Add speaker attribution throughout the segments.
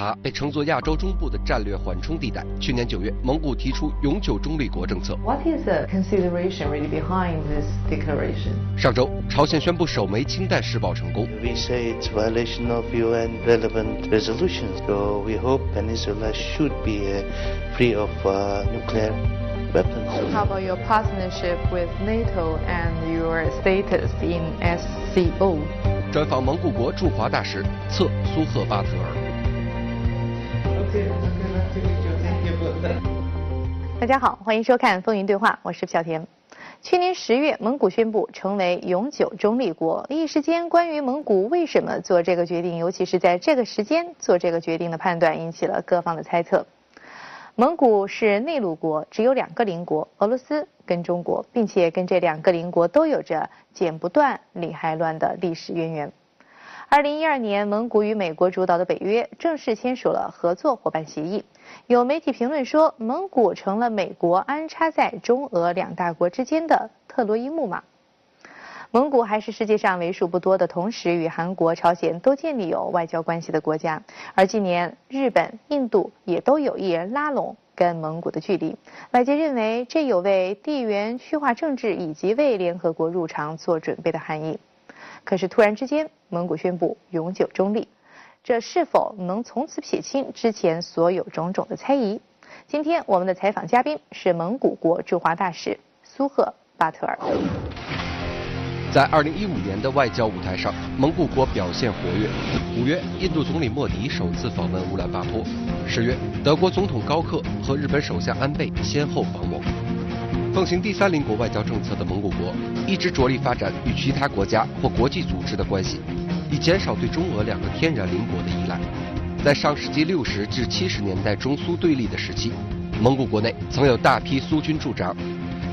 Speaker 1: 哈被称作亚洲中部的战略缓冲地带。去年9月，蒙古提出永久中立国政策。
Speaker 2: What is the consideration really behind this declaration?
Speaker 1: 上周，朝鲜宣布首枚氢弹试爆成功。
Speaker 3: We say it's violation of UN relevant resolutions, so we hope Peninsula should be free of nuclear weapons.
Speaker 2: How about your partnership with NATO and your status in SCO?
Speaker 1: 专访蒙古国驻华大使策苏赫巴特尔。
Speaker 2: 大家好，欢迎收看风云对话，我是小田。去年10月，蒙古宣布成为永久中立国。一时间，关于蒙古为什么做这个决定，尤其是在这个时间做这个决定的判断，引起了各方的猜测。蒙古是内陆国，只有2个邻国，俄罗斯跟中国，并且跟这2个邻国都有着剪不断理还乱的历史渊源。2012年，蒙古与美国主导的北约正式签署了合作伙伴协议。有媒体评论说，蒙古成了美国安插在中俄2大国之间的特洛伊木马。蒙古还是世界上为数不多的同时与韩国、朝鲜都建立有外交关系的国家，而近年日本、印度也都有意拉拢跟蒙古的距离。外界认为这有为地缘区划政治以及为联合国入场做准备的含义。可是突然之间，蒙古宣布永久中立，这是否能从此撇清之前所有种种的猜疑？今天我们的采访嘉宾是蒙古国驻华大使苏赫巴特尔。
Speaker 1: 在2015年的外交舞台上，蒙古国表现活跃。5月，印度总理莫迪首次访问乌兰巴托；10月，德国总统高克和日本首相安倍先后访蒙。奉行第三邻国外交政策的蒙古国，一直着力发展与其他国家或国际组织的关系，以减少对中俄2个天然邻国的依赖。在上世纪60至70年代中苏对立的时期，蒙古国内曾有大批苏军驻扎，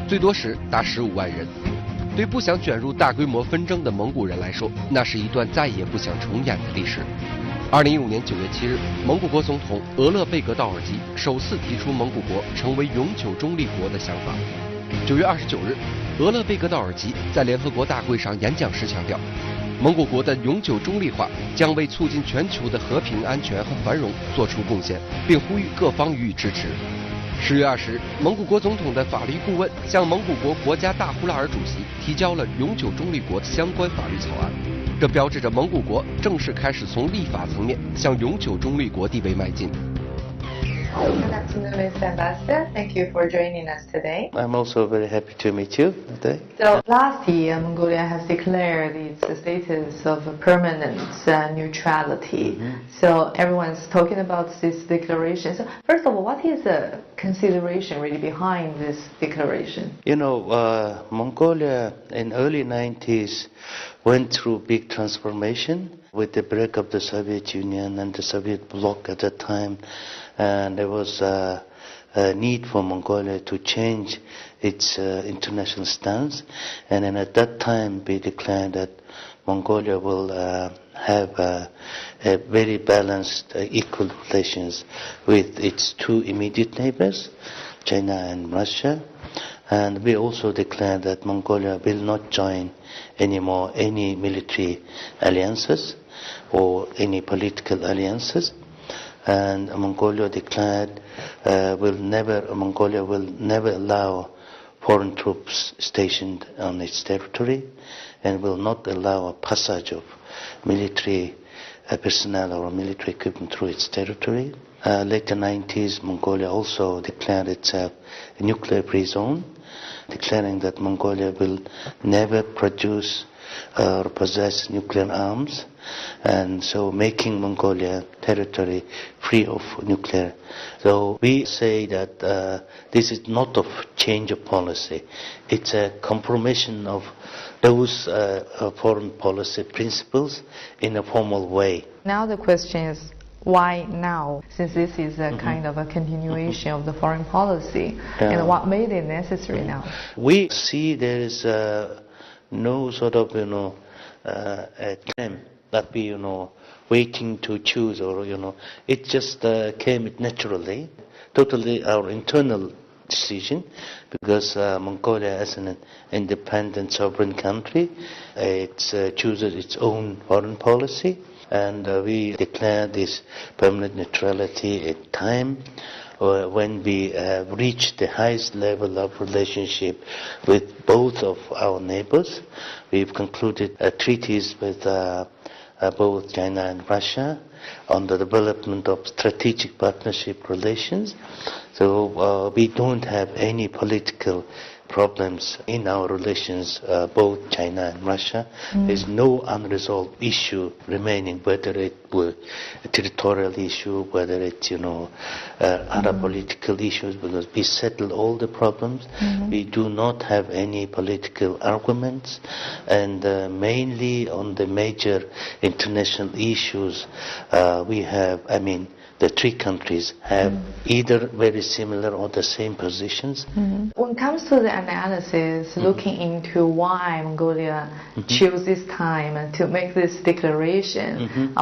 Speaker 1: 最多时达15万人。对不想卷入大规模纷争的蒙古人来说，那是一段再也不想重演的历史。2015年9月7日，蒙古国总统额勒贝格道尔吉首次提出蒙古国成为永久中立国的想法。9月29日，额勒贝格道尔吉在联合国大会上演讲时强调，蒙古国的永久中立化将为促进全球的和平、安全和繁荣做出贡献，并呼吁各方予以支持。10月20日，蒙古国总统的法律顾问向蒙古国国家大呼拉尔主席提交了永久中立国的相关法律草案，这标志着蒙古国正式开始从立法层面向永久中立国地位迈进。
Speaker 2: Good afternoon, Mr. Ambassador. Thank you for joining us today.
Speaker 3: I'm also very happy to meet you today.
Speaker 2: So last year, Mongolia has declared its status of permanent neutrality. So everyone's talking about this declaration. So first of all, what is the consideration really behind this declaration?
Speaker 3: You know, Mongolia in early 90s went through big transformation with the break of the Soviet Union and the Soviet bloc at that time. And there was a need for Mongolia to change its international stance. And then at that time, we declared that Mongolia will have a very balanced, equal relations with its 2 immediate neighbors, China and Russia. And we also declared that Mongolia will not join anymore any military alliances or any political alliances. And Mongolia declared Mongolia will never allow foreign troops stationed on its territory and will not allow a passage of military personnel or military equipment through its territory. Later 90s, Mongolia also declared itself a nuclear-free zone, declaring that Mongolia will never produce or possess nuclear arms, and so making Mongolia territory free of nuclear. So we say that this is not a change of policy. It's a confirmation of those foreign policy principles in a formal way.
Speaker 2: Now the question is, why now, since this is a kind of a continuation of the foreign policy, and what made it necessary now?
Speaker 3: We see there is no sort of, a time that we, waiting to choose or, it just came naturally, totally our internal decision, because Mongolia as an independent sovereign country, it chooses its own foreign policy. And we declared this permanent neutrality at time when we have reached the highest level of relationship with both of our neighbors. We've concluded treaties with both China and Russia on the development of strategic partnership relations. So we don't have any political problems in our relations, both China and Russia. There's no unresolved issue remaining, whether it were a territorial issue, whether it's, other political issues, because we settle all the problems. We do not have any political arguments, and mainly on the major international issues, we have, the three countries have either very similar or the same positions.
Speaker 2: When it comes to the analysis, looking into why Mongolia chose this time to make this declaration,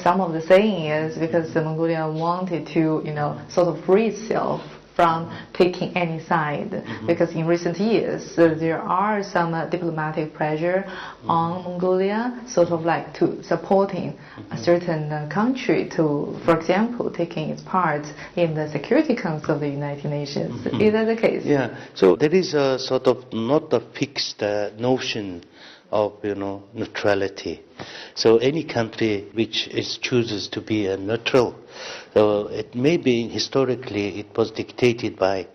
Speaker 2: some of the saying is because Mongolia wanted to, sort of free itself from taking any side, because in recent years there are some diplomatic pressure on Mongolia, sort of like to supporting a certain country to, for example, taking its part in the Security Council of the United Nations. Is that the case?
Speaker 3: Yeah, so there is a sort of not a fixed notion of neutrality. So any country which chooses to be a neutral, so it may be historically it was dictated by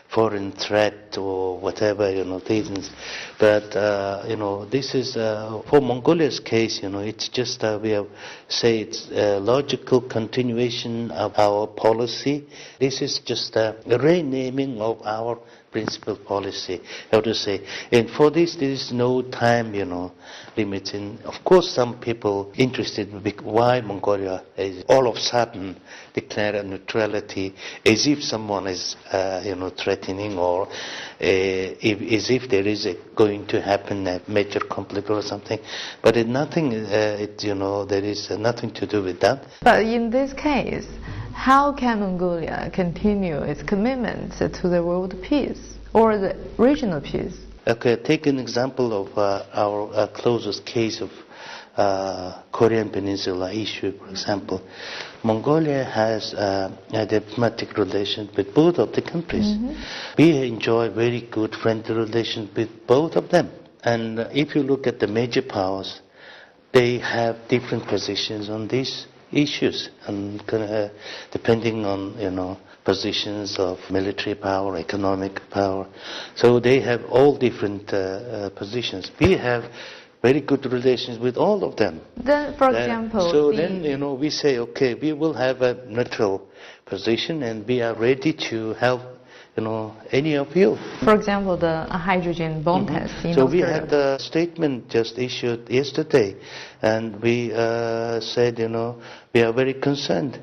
Speaker 3: foreign threat or whatever reasons, but this is for Mongolia's case, it's just we have say it's a logical continuation of our policy. This is just a renaming of our principal policy, how to say. And for this, there is no time, limit. And of course, some people interested in why Mongolia is all of a sudden declare a neutrality, as if someone is, threatening, or as if there is going to happen a major conflict or something. But there is nothing to do with that.
Speaker 2: But in this case, how can Mongolia continue its commitment to the world peace or the regional peace?
Speaker 3: Okay, take an example of our closest case of Korean Peninsula issue, for example. Mongolia has a diplomatic relations with both of the countries. We enjoy very good friendly relations with both of them. And if you look at the major powers, they have different positions on these issues, and depending on positions of military power, economic power. So they have all different positions. We have very good relations with all of them.
Speaker 2: Then, for example,
Speaker 3: then we say, okay, we will have a neutral position, and we are ready to help any of you.
Speaker 2: For example, the hydrogen bomb test in
Speaker 3: So
Speaker 2: Australia.
Speaker 3: we had the statement just issued yesterday, and we said, we are very concerned,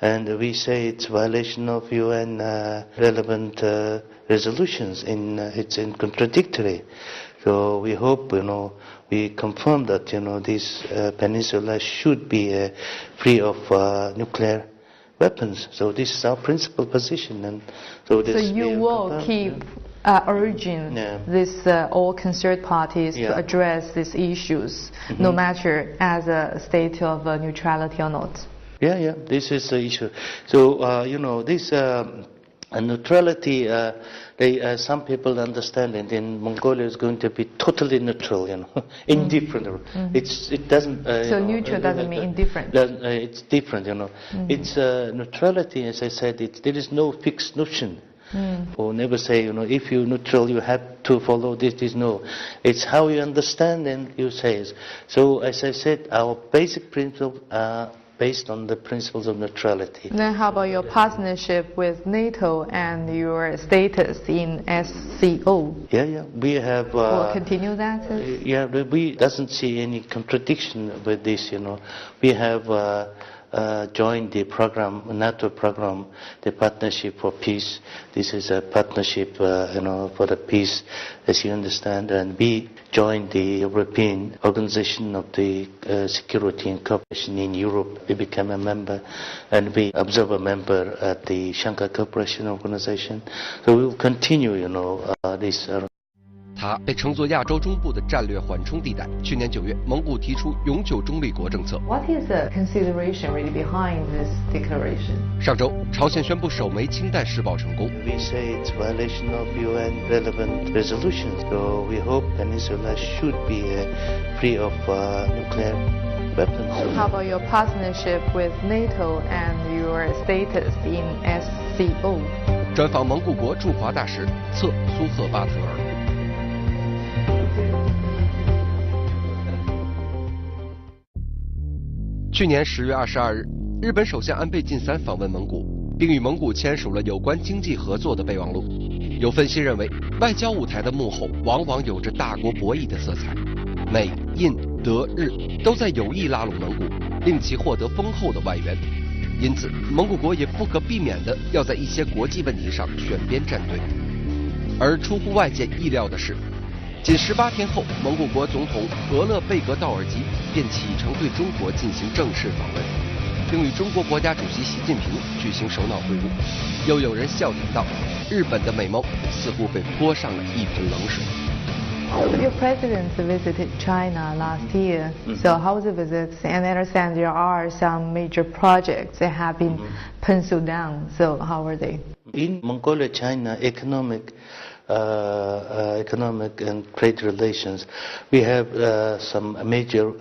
Speaker 3: and we say it's violation of UN relevant resolutions. It's in contradictory. So we hope, we confirm that, this peninsula should be free of nuclear weapons. So this is our principal position, and so
Speaker 2: you will keep urging this all concerned parties to address these issues, no matter as a state of neutrality or not.
Speaker 3: Yeah, this is the issue. So this neutrality, some people understand it in Mongolia is going to be totally neutral, indifferent. It doesn't.
Speaker 2: So neutral doesn't mean indifferent.
Speaker 3: It's different, It's neutrality, as I said. There is no fixed notion. Or never say, if you're neutral, you have to follow this. No, it's how you understand and you say it. So, as I said, our basic principles are based on the principles of neutrality.
Speaker 2: Then how about your partnership with NATO and your status in SCO?
Speaker 3: Yeah, we have...
Speaker 2: We'll continue that?
Speaker 3: We doesn't see any contradiction with this, We have joined the program, NATO program, the Partnership for Peace. This is a partnership, for the peace, as you understand, and we joined the European Organization of the Security and Cooperation in Europe. We became a member, and we observer member at the Shanghai Cooperation Organization. So we will continue, this.
Speaker 1: 它被称作亚洲中部的战略缓冲地带。去年9月，蒙古提出永久中立国政策。
Speaker 4: What is the consideration really behind this declaration?
Speaker 1: 上周，朝鲜宣布首枚氢弹试爆成功。
Speaker 3: We say it's violation of UN relevant resolutions, so we hope Peninsula should be free of nuclear weapons.
Speaker 4: How about your partnership with NATO and your status in SCO?
Speaker 1: 专访蒙古国驻华大使策苏赫巴特尔。去年10月22日，日本首相安倍晋三访问蒙古，并与蒙古签署了有关经济合作的备忘录。有分析认为，外交舞台的幕后往往有着大国博弈的色彩，美、印、德、日都在有意拉拢蒙古，令其获得丰厚的外援。因此，蒙古国也不可避免地要在一些国际问题上选边站队。而出乎外界意料的是，仅18天后，蒙古国总统额勒贝格道尔吉便启程对中国进行正式访问，并与中国国家主席习近平举行首脑会晤。又有人笑谈道，日本的美梦似乎被泼上了一盆冷水。
Speaker 4: Your president visited China last year. So how was the visit? And I understand there are some major projects that have been penciled down. So how are they?
Speaker 3: In Mongolia, China, economic and trade relations, we have some major,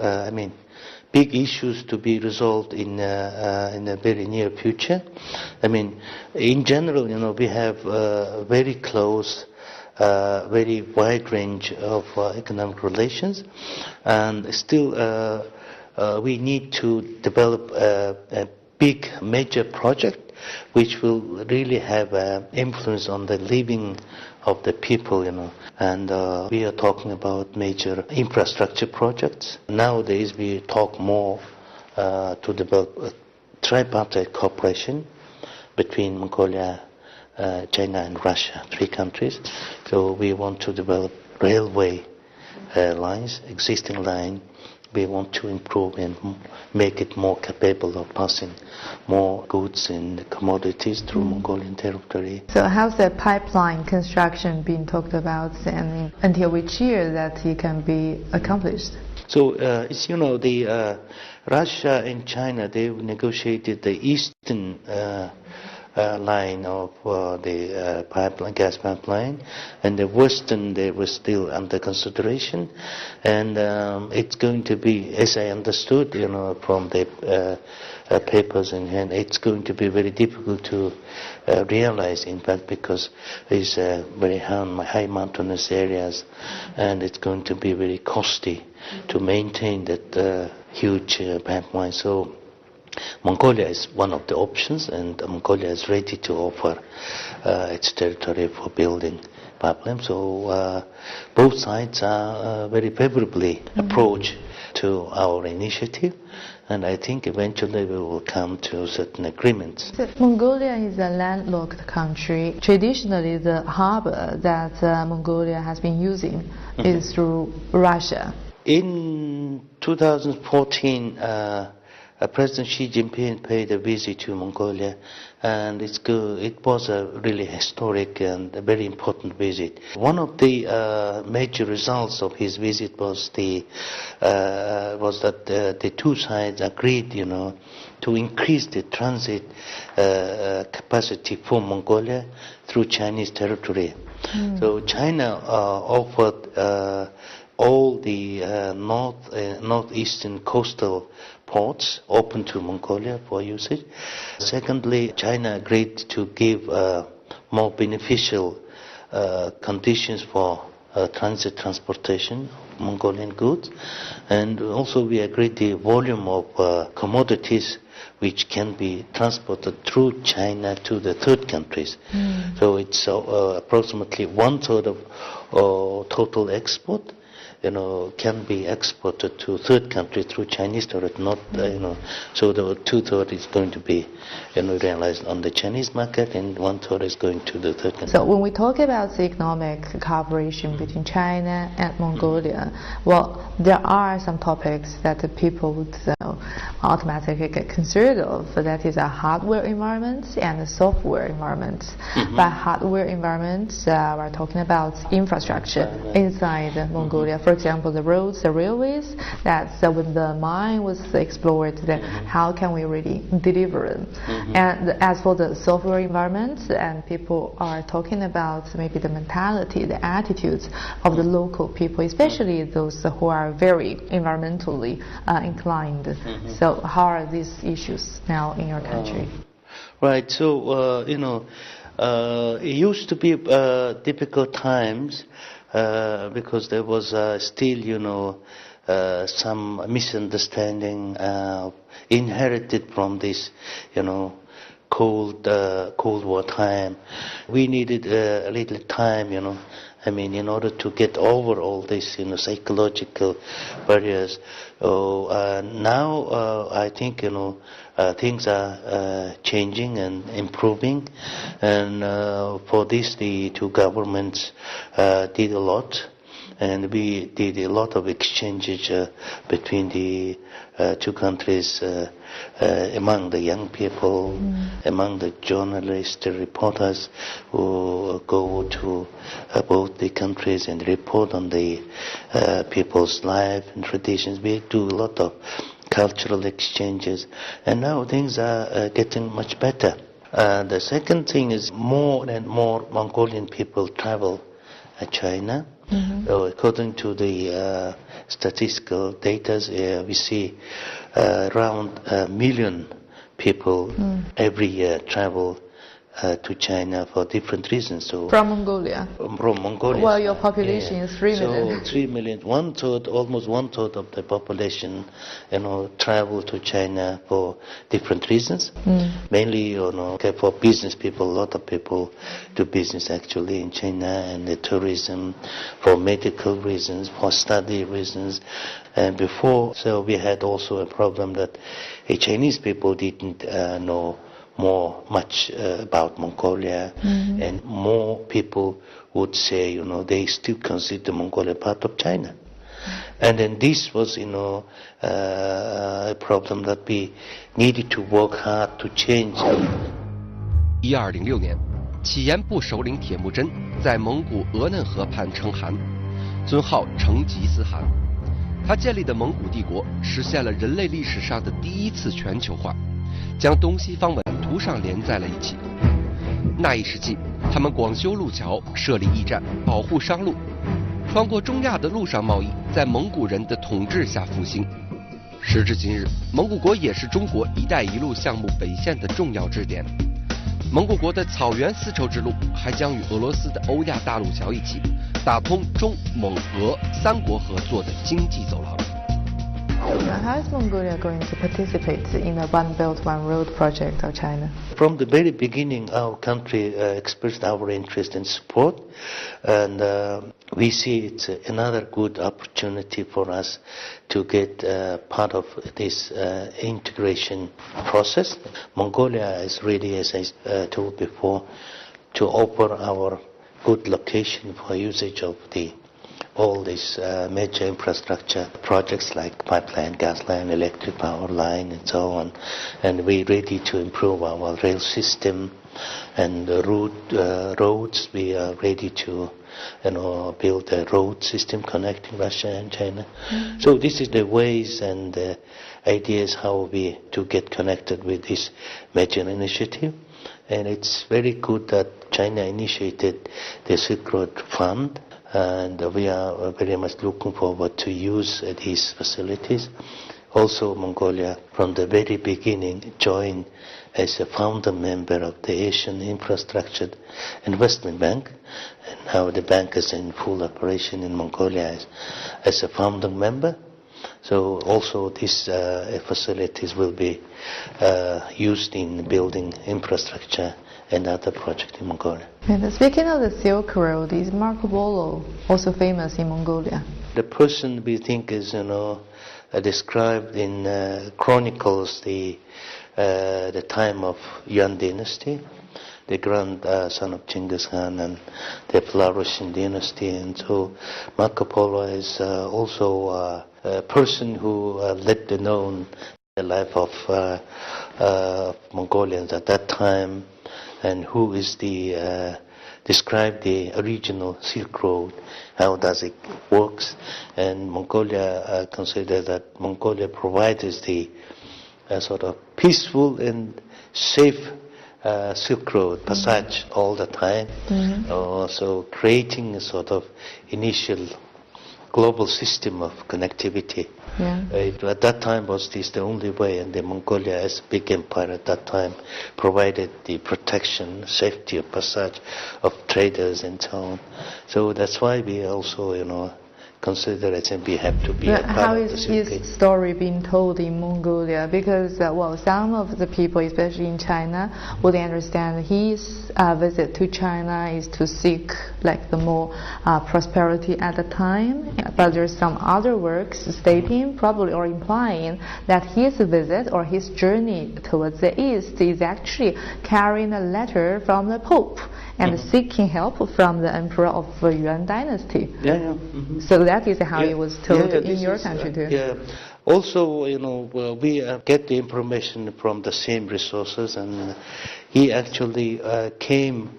Speaker 3: big issues to be resolved in a very near future. In general, we have very close, very wide range of economic relations, and still we need to develop a big major project which will really have an influence on the living of the people, and we are talking about major infrastructure projects. Nowadays we talk more to develop a tripartite cooperation between Mongolia, China and Russia, 3 countries. So we want to develop railway lines, existing line. We want to improve and make it more capable of passing more goods and commodities through Mongolian territory.
Speaker 4: So how's the pipeline construction being talked about, and until which year that it can be accomplished?
Speaker 3: So, it's, the Russia and China, they've negotiated the eastern line of the pipeline, gas pipeline, and the western they were still under consideration, and it's going to be, as I understood, from the papers in hand, it's going to be very difficult to realize, in fact, because it's very high mountainous areas, and it's going to be very costly to maintain that huge pipeline. So Mongolia is one of the options, and Mongolia is ready to offer its territory for building pipeline. So both sides are very favorably approach to our initiative, and I think eventually we will come to certain agreements.
Speaker 4: So Mongolia is a landlocked country. Traditionally, the harbor that Mongolia has been using is through Russia.
Speaker 3: In 2014, President Xi Jinping paid a visit to Mongolia, and it was a really historic and a very important visit. One of the major results of his visit was that the two sides agreed, to increase the transit capacity for Mongolia through Chinese territory. So China offered all the northeastern coastal ports open to Mongolia for usage. Secondly, China agreed to give more beneficial conditions for transit transportation of Mongolian goods, and also we agreed the volume of commodities which can be transported through China to the third countries. So it's approximately 1/3 of total export can be exported to third country through Chinese territory, not, so the 2/3 is going to be, realized on the Chinese market, and 1/3 is going to the third country.
Speaker 4: So when we talk about the economic cooperation between China and Mongolia, well, there are some topics that the people would automatically get considered of. That is a hardware environment and a software environment. By hardware environment, we're talking about infrastructure inside Mongolia. For example, the roads, the railways. That's when the mine was explored. How can we really deliver them? And as for the software environment, and people are talking about maybe the mentality, the attitudes of the local people, especially those who are very environmentally inclined. So how are these issues now in your country?
Speaker 3: Right, so, it used to be difficult times because there was still, some misunderstanding inherited from this, Cold War time. We needed a little time, in order to get over all this, psychological barriers. Now I think, things are changing and improving, and for this the two governments did a lot. And we did a lot of exchanges between the two countries, among the young people, among the journalists, the reporters who go to both the countries and report on the people's life and traditions. We do a lot of cultural exchanges, and now things are getting much better. The second thing is more and more Mongolian people travel to China. According to the statistical data, we see around 1 million people every year travel to China for different reasons. So
Speaker 4: from Mongolia?
Speaker 3: From Mongolia.
Speaker 4: Well, your population is 3 million.
Speaker 3: So 3 million, almost one third of the population, travel to China for different reasons. Mainly, for business people. A lot of people do business actually in China, and the tourism, for medical reasons, for study reasons. And before, so we had also a problem that Chinese people didn't know much about Mongolia, and more people would say, they still consider Mongolia part of China. And then this was, a problem that we needed to work hard to change.
Speaker 1: 1206年，乞颜部首领铁木真在蒙古额嫩河畔称汗，尊号成吉思汗。他建立的蒙古帝国实现了人类历史上的第一次全球化，将东西方文图上连在了一起。那一时期，他们广修路桥，设立驿站，保护商路，穿过中亚的陆上贸易在蒙古人的统治下复兴。时至今日，蒙古国也是中国“一带一路”项目北线的重要支点。蒙古国的草原丝绸之路还将与俄罗斯的欧亚大陆桥一起，打通中蒙俄三国合作的经济走廊。
Speaker 4: How is Mongolia going to participate in the One Belt One Road project of China?
Speaker 3: From the very beginning, our country expressed our interest and support, and we see it's another good opportunity for us to get part of this integration process. Mongolia is really, as I told before, to offer our good location for usage of all these major infrastructure projects like pipeline, gas line, electric power line, and so on. And we're ready to improve our rail system and roads. We are ready to build a road system connecting Russia and China. So this is the ways and the ideas how we to get connected with this major initiative. And it's very good that China initiated the Silk Road Fund. And we are very much looking forward to use these facilities. Also, Mongolia, from the very beginning, joined as a founder member of the Asian Infrastructure Investment Bank. And now the bank is in full operation in Mongolia as a founding member. So also these facilities will be used in building infrastructure and other projects in Mongolia.
Speaker 4: And speaking of the Silk Road, is Marco Polo also famous in Mongolia?
Speaker 3: The person we think is, described in chronicles the time of Yuan dynasty, the grandson of Genghis Khan and the flourishing dynasty. And so Marco Polo is also a person who led the known the life of Mongolians at that time, and who is describe the original Silk Road, how does it works, and Mongolia consider that Mongolia provides the sort of peaceful and safe Silk Road passage all the time, so creating a sort of initial global system of connectivity. At that time was this the only way, and the Mongolia as a big empire at that time provided the protection, safety of passage of traders and so on. So that's why we also, consider it and we have to be a part
Speaker 4: how
Speaker 3: of the
Speaker 4: is
Speaker 3: Silk Road.
Speaker 4: his story being told in Mongolia? Because, some of the people, especially in China, would understand his visit to China is to seek the more prosperity at the time. But there's some other works stating, probably or implying, that his visit or his journey towards the East is actually carrying a letter from the Pope and seeking help from the Emperor of Yuan Dynasty. So that is how it was told in your country too.
Speaker 3: Also, we get the information from the same resources, and he actually came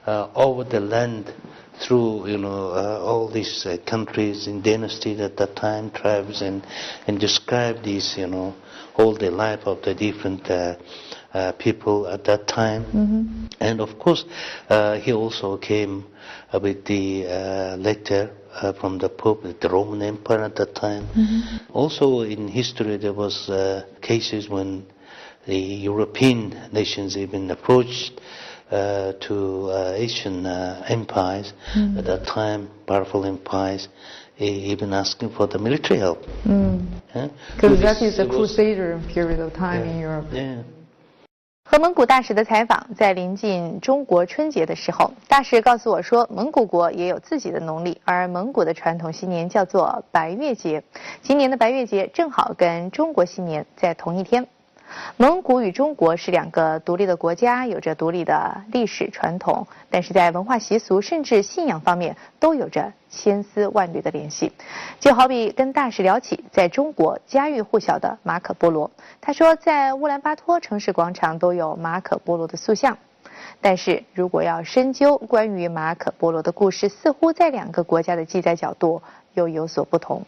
Speaker 3: over the land through, all these countries in dynasties at that time, tribes, and described these, all the life of the different people at that time. And of course, he also came with the letter from the Pope, the Roman Empire at that time. Also in history there was cases when the European nations even approached to Asian empires at that time, powerful empires, even asking for the military help.
Speaker 4: Because that is a crusader period of time in Europe.
Speaker 2: 和蒙古大使的采访，在临近中国春节的时候，大使告诉我说，蒙古国也有自己的农历，而蒙古的传统新年叫做白月节。今年的白月节正好跟中国新年在同一天。蒙古与中国是两个独立的国家，有着独立的历史传统，但是在文化习俗甚至信仰方面都有着千丝万缕的联系。就好比跟大使聊起在中国家喻户晓的马可波罗，他说在乌兰巴托城市广场都有马可波罗的塑像，但是如果要深究关于马可波罗的故事，似乎在两个国家的记载角度又有所不同。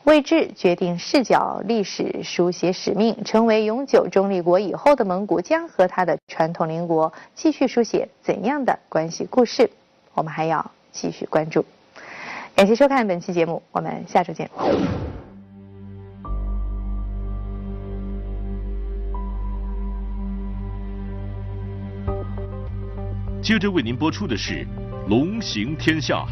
Speaker 2: 为治决定视角历史书写使命，成为永久中立国以后的蒙古将和他的传统邻国继续书写怎样的关系故事，我们还要继续关注。感谢收看本期节目，我们下周见。
Speaker 5: 接着为您播出的是《龙行天下》。